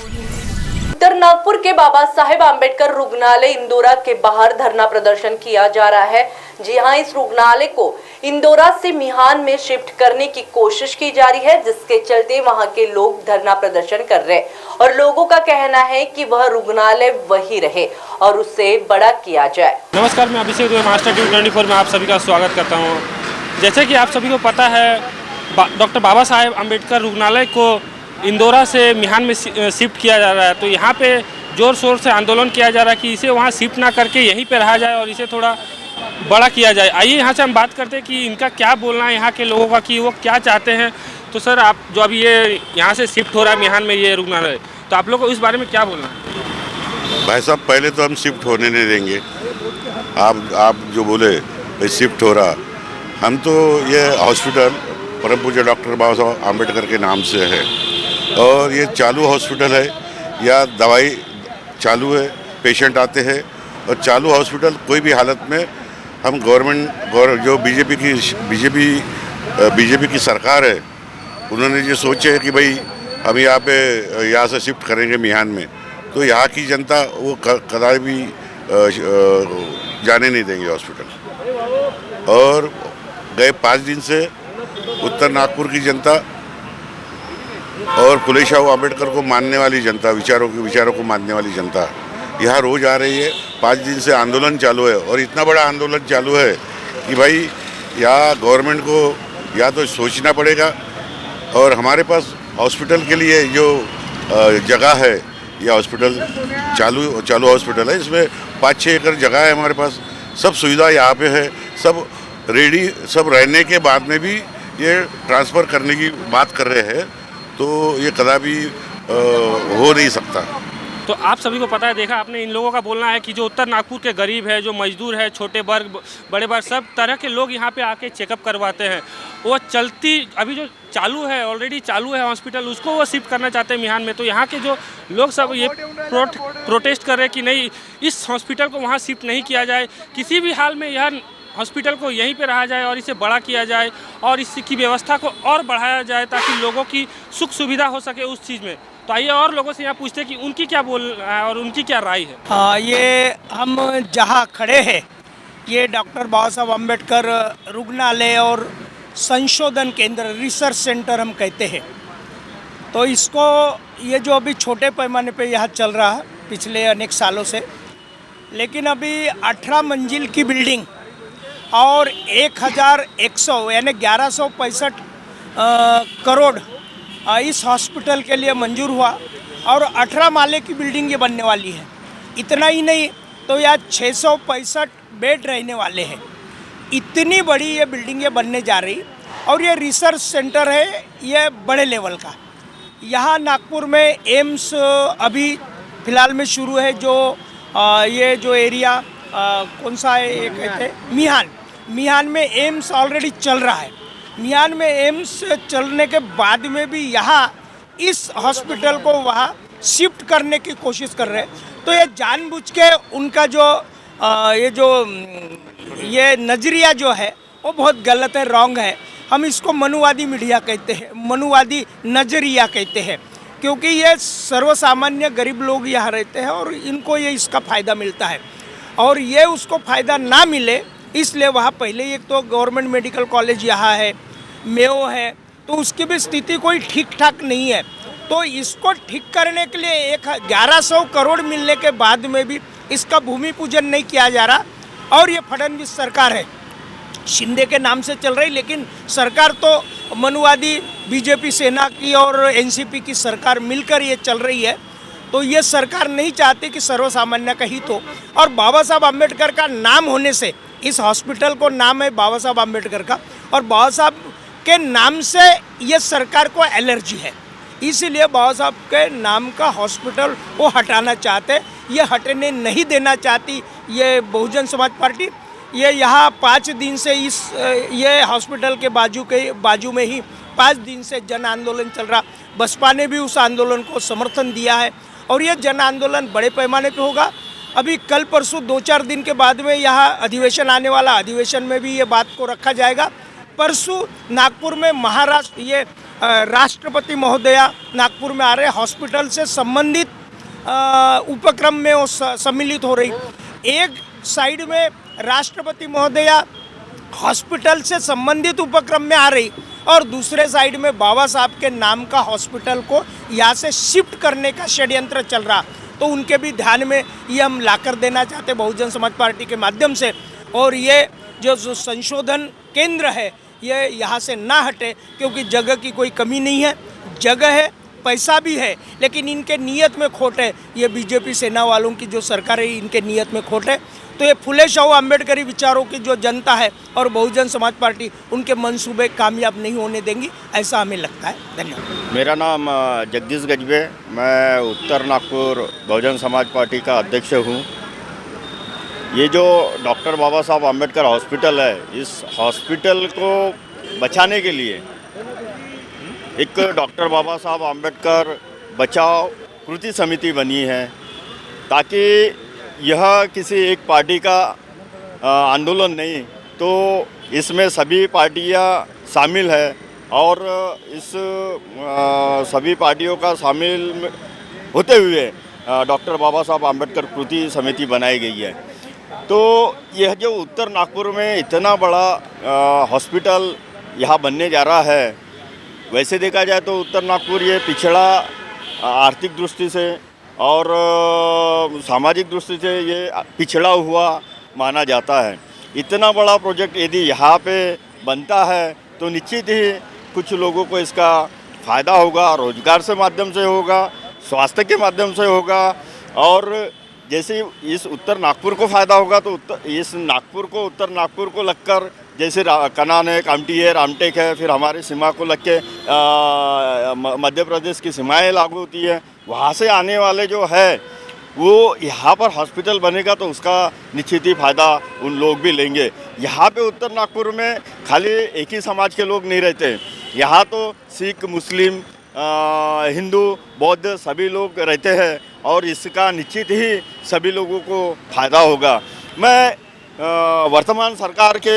उत्तर नागपुर के बाबा साहेब आम्बेडकर रुग्णालय इंदौरा के बाहर धरना प्रदर्शन किया जा रहा है। जी हां, इस रुग्णालय को इंदौरा से मिहान में शिफ्ट करने की कोशिश की जा रही है, जिसके चलते वहां के लोग धरना प्रदर्शन कर रहे हैं और लोगों का कहना है कि वह रुग्णालय वही रहे और उससे बड़ा किया जाए। नमस्कार, मैं अभिषेक मास्टर ड्यू 24 में आप सभी का स्वागत करता हूँ। जैसे कि आप सभी को पता है, डॉक्टर बाबा साहेब आम्बेडकर रुग्णालय को इंदौरा से मिहान में शिफ्ट किया जा रहा है। तो यहाँ पे ज़ोर शोर से आंदोलन किया जा रहा है कि इसे वहाँ शिफ्ट ना करके यहीं पे रहा जाए और इसे थोड़ा बड़ा किया जाए। आइए यहाँ से हम बात करते हैं कि इनका क्या बोलना है यहाँ के लोगों का, कि वो क्या चाहते हैं। तो सर, आप जो अभी ये यहाँ से शिफ्ट हो रहा है मिहान में ये रुग्णालय, तो आप लोग को इस बारे में क्या बोलना है? भाई साहब, पहले तो हम शिफ्ट होने नहीं देंगे। आप जो बोले शिफ्ट हो रहा, हम तो ये हॉस्पिटल परम पूज्य डॉक्टर बाबा साहब आम्बेडकर के नाम से है और ये चालू हॉस्पिटल है, या दवाई चालू है, पेशेंट आते हैं। और चालू हॉस्पिटल कोई भी हालत में हम जो बीजेपी की सरकार है, उन्होंने ये सोचे है कि भाई हम यहाँ से शिफ्ट करेंगे मिहान में, तो यहाँ की जनता वो कदापि भी जाने नहीं देंगे हॉस्पिटल। और गए 5 दिन से उत्तर नागपुर की जनता और फुले शाहू आम्बेडकर को मानने वाली जनता, विचारों को मानने वाली जनता यहाँ रोज आ रही है। 5 दिन से आंदोलन चालू है और इतना बड़ा आंदोलन चालू है कि भाई यहाँ गवर्नमेंट को या तो सोचना पड़ेगा। और हमारे पास हॉस्पिटल के लिए जो जगह है, यह हॉस्पिटल चालू हॉस्पिटल है, इसमें 5-6 एकड़ जगह है हमारे पास, सब सुविधा यहाँ पे है, सब रेडी, सब रहने के बाद में भी ये ट्रांसफ़र करने की बात कर रहे हैं, तो ये कदापि हो नहीं सकता। तो आप सभी को पता है, देखा आपने, इन लोगों का बोलना है कि जो उत्तर नागपुर के गरीब है, जो मजदूर है, छोटे वर्ग, बड़े वर्ग, सब तरह के लोग यहाँ पे आके चेकअप करवाते हैं। वो चलती अभी जो चालू है, ऑलरेडी चालू है हॉस्पिटल, उसको वो शिफ्ट करना चाहते हैं मिहान में। तो यहाँ के जो लोग सब ये प्रोटेस्ट कर रहे हैं कि नहीं, इस हॉस्पिटल को वहाँ शिफ्ट नहीं किया जाए, किसी भी हाल में यह हॉस्पिटल को यहीं पे रहा जाए और इसे बड़ा किया जाए और इसकी व्यवस्था को और बढ़ाया जाए ताकि लोगों की सुख सुविधा हो सके उस चीज़ में। तो आइए और लोगों से यहाँ पूछते हैं कि उनकी क्या बोल रहा है और उनकी क्या राय है। हाँ, ये हम जहाँ खड़े हैं, ये डॉक्टर बाबा साहब आम्बेडकर रुग्णालय और संशोधन केंद्र, रिसर्च सेंटर हम कहते हैं। तो इसको, ये जो अभी छोटे पैमाने पे यहाँ चल रहा है पिछले अनेक सालों से, लेकिन अभी 18 मंजिल की बिल्डिंग और 1100 यानी 1165 करोड़ इस हॉस्पिटल के लिए मंजूर हुआ और 18 माले की बिल्डिंग ये बनने वाली है। इतना ही नहीं, तो यहाँ 665 बेड रहने वाले हैं। इतनी बड़ी ये बिल्डिंग ये बनने जा रही और ये रिसर्च सेंटर है, ये बड़े लेवल का। यहाँ नागपुर में एम्स अभी फ़िलहाल में शुरू है, ये जो एरिया कौन सा है, ये कहते हैं मिहान में एम्स ऑलरेडी चल रहा है। मिहान में एम्स चलने के बाद में भी यहाँ इस हॉस्पिटल को वहाँ शिफ्ट करने की कोशिश कर रहे हैं। तो ये जानबूझ के उनका ये नज़रिया जो है वो बहुत गलत है, रॉन्ग है। हम इसको मनुवादी मीडिया कहते हैं, मनुवादी नज़रिया कहते हैं, क्योंकि ये सर्वसामान्य गरीब लोग यहाँ रहते हैं और इनको ये इसका फ़ायदा मिलता है और ये उसको फ़ायदा ना मिले, इसलिए वहाँ पहले एक तो गवर्नमेंट मेडिकल कॉलेज यहाँ है, मेयो है, तो उसकी भी स्थिति कोई ठीक ठाक नहीं है। तो इसको ठीक करने के लिए 1100 करोड़ मिलने के बाद में भी इसका भूमि पूजन नहीं किया जा रहा। और ये फडणवीस सरकार है, शिंदे के नाम से चल रही, लेकिन सरकार तो मनुवादी बीजेपी सेना की और एनसीपी की सरकार मिलकर ये चल रही है। तो ये सरकार नहीं चाहती कि सर्वसामान्य का हित हो। और बाबा साहब आम्बेडकर का नाम होने से, इस हॉस्पिटल को नाम है बाबा साहब आम्बेडकर का, और बाबा साहब के नाम से ये सरकार को एलर्जी है, इसीलिए बाबा साहब के नाम का हॉस्पिटल वो हटाना चाहते। ये हटने नहीं देना चाहती ये बहुजन समाज पार्टी। ये यहाँ 5 दिन से ये हॉस्पिटल के बाजू में ही 5 दिन से जन आंदोलन चल रहा। बसपा ने भी उस आंदोलन को समर्थन दिया है और ये जन आंदोलन बड़े पैमाने पे होगा। अभी कल परसों 2-4 दिन के बाद में यहाँ अधिवेशन आने वाला, अधिवेशन में भी ये बात को रखा जाएगा परसों नागपुर में महाराष्ट्र राष्ट्रपति महोदया नागपुर में आ रहे, हॉस्पिटल से संबंधित उपक्रम में वो सम्मिलित हो रही। एक साइड में राष्ट्रपति महोदया हॉस्पिटल से संबंधित उपक्रम में आ रही और दूसरे साइड में बाबा साहब के नाम का हॉस्पिटल को यहाँ से शिफ्ट करने का षड्यंत्र चल रहा। तो उनके भी ध्यान में ये हम लाकर देना चाहते बहुजन समाज पार्टी के माध्यम से। और ये जो संशोधन केंद्र है ये यहाँ से ना हटे, क्योंकि जगह की कोई कमी नहीं है, जगह है, पैसा भी है, लेकिन इनके नीयत में खोट है। ये बीजेपी सेना वालों की जो सरकार है इनके नीयत में खोट है। तो ये फुले शाहू अम्बेडकरी विचारों की जो जनता है और बहुजन समाज पार्टी उनके मंसूबे कामयाब नहीं होने देंगी, ऐसा हमें लगता है। धन्यवाद। मेरा नाम जगदीश गजबे, मैं उत्तर नागपुर बहुजन समाज पार्टी का अध्यक्ष हूँ। ये जो डॉक्टर बाबा साहब आम्बेडकर हॉस्पिटल है, इस हॉस्पिटल को बचाने के लिए एक डॉक्टर बाबा साहब आम्बेडकर बचाओ कृति समिति बनी है, ताकि यह किसी एक पार्टी का आंदोलन नहीं, तो इसमें सभी पार्टियां शामिल है और इस सभी पार्टियों का शामिल होते हुए डॉक्टर बाबा साहब आम्बेडकर कृति समिति बनाई गई है। तो यह जो उत्तर नागपुर में इतना बड़ा हॉस्पिटल यहाँ बनने जा रहा है, वैसे देखा जाए तो उत्तर नागपुर ये पिछड़ा आर्थिक दृष्टि से और सामाजिक दृष्टि से ये पिछड़ा हुआ माना जाता है। इतना बड़ा प्रोजेक्ट यदि यहाँ पे बनता है तो निश्चित ही कुछ लोगों को इसका फ़ायदा होगा, रोजगार से माध्यम से होगा, स्वास्थ्य के माध्यम से होगा। और जैसे इस उत्तर नागपुर को फ़ायदा होगा तो इस नागपुर को उत्तर नागपुर को लगकर, जैसे कनान है, कामठी है, रामटेक है, फिर हमारी सीमा को लग के मध्य प्रदेश की सीमाएँ लागू होती है, वहाँ से आने वाले जो है वो यहाँ पर हॉस्पिटल बनेगा तो उसका निश्चित ही फ़ायदा उन लोग भी लेंगे। यहाँ पे उत्तर नागपुर में खाली एक ही समाज के लोग नहीं रहते, यहाँ तो सिख, मुस्लिम, हिंदू, बौद्ध सभी लोग रहते हैं और इसका निश्चित ही सभी लोगों को फ़ायदा होगा। मैं वर्तमान सरकार के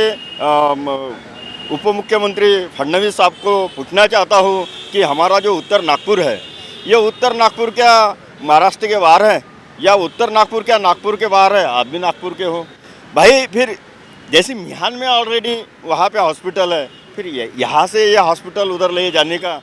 उप मुख्यमंत्री फडणवीस साहब को पूछना चाहता हूँ कि हमारा जो उत्तर नागपुर है, ये उत्तर नागपुर क्या महाराष्ट्र के बाहर है या उत्तर नागपुर क्या नागपुर के बाहर है? आप भी नागपुर के हो भाई। फिर जैसे मिहान में ऑलरेडी वहाँ पे हॉस्पिटल है, फिर यहाँ से ये हॉस्पिटल उधर ले जाने का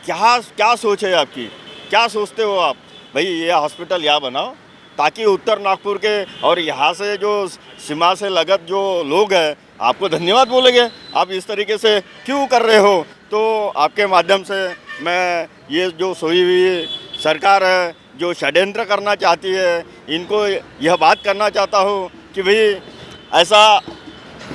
क्या सोच है आपकी? क्या सोचते हो आप? भाई ये हॉस्पिटल यहाँ बनाओ ताकि उत्तर नागपुर के और यहाँ से जो सीमा से लगत जो लोग हैं आपको धन्यवाद बोलेंगे। आप इस तरीके से क्यों कर रहे हो? तो आपके माध्यम से मैं ये जो सोई हुई सरकार है, जो षड्यंत्र करना चाहती है, इनको यह बात करना चाहता हूँ कि भाई ऐसा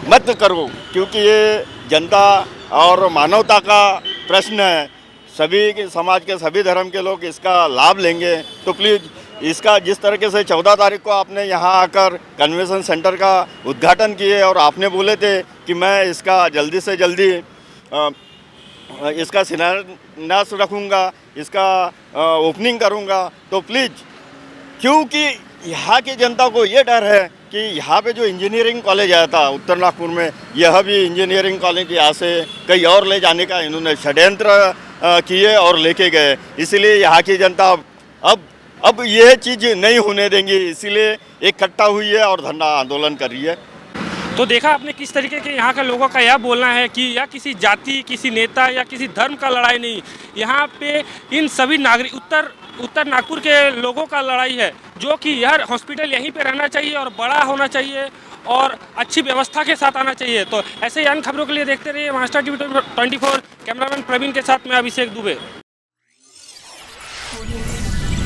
मत करो, क्योंकि ये जनता और मानवता का प्रश्न है। सभी समाज के सभी धर्म के लोग इसका लाभ लेंगे। तो प्लीज़ इसका जिस तरीके से 14 तारीख को आपने यहाँ आकर कन्वेंशन सेंटर का उद्घाटन किए और आपने बोले थे कि मैं इसका जल्दी से जल्दी इसका शिलान्यास रखूँगा, इसका ओपनिंग करूँगा, तो प्लीज़, क्योंकि यहाँ की जनता को ये डर है कि यहाँ पे जो इंजीनियरिंग कॉलेज आया था उत्तर नागपुर में, यह भी इंजीनियरिंग कॉलेज यहाँ से कहीं और ले जाने का इन्होंने षड्यंत्र किए और लेके गए। इसीलिए यहाँ की जनता अब यह चीज़ नहीं होने देंगी, इसीलिए इकट्ठा हुई है और धरना आंदोलन कर रही है। तो देखा आपने किस तरीके के यहाँ का लोगों का यह बोलना है कि या किसी जाति, किसी नेता या किसी धर्म का लड़ाई नहीं, यहाँ पे इन सभी नागरिक उत्तर नागपुर के लोगों का लड़ाई है, जो कि यह हॉस्पिटल यहीं पे रहना चाहिए और बड़ा होना चाहिए और अच्छी व्यवस्था के साथ आना चाहिए। तो ऐसे ही अन्य खबरों के लिए देखते रहिए महाराष्ट्र टीवी 24। कैमरामैन प्रवीण के साथ मैं अभिषेक दुबे।